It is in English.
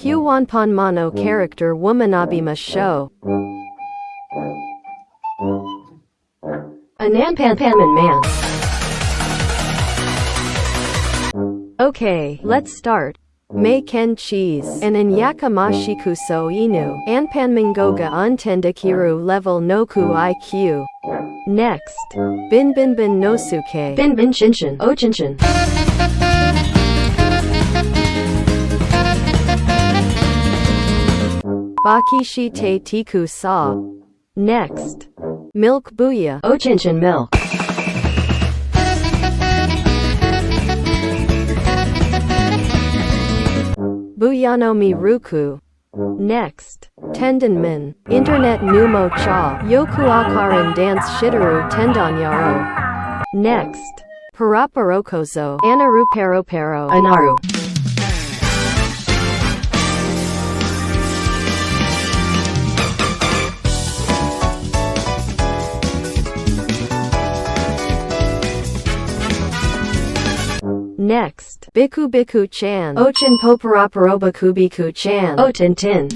Ankwanpan no character womanabima show. An Anpanpanman man. Okay, let's start. May ken cheese. An Yakamashikuso so inu. Anpanmangoga untendakiru level noku IQ. Next. Bin nosuke. Bin chinchin. O chinchin. Bakishi te tiku sa. Next. Milk buya. O chinchin milk. Buyano mi ruku. Next. Tendenmin. Internet numo cha. Yoku akaran dance shitaru tendanyaro. Next. Paraparokozo. Anaru pero anaru. Next. Biku chan. Ochin poparaparobaku biku chan. O tintin.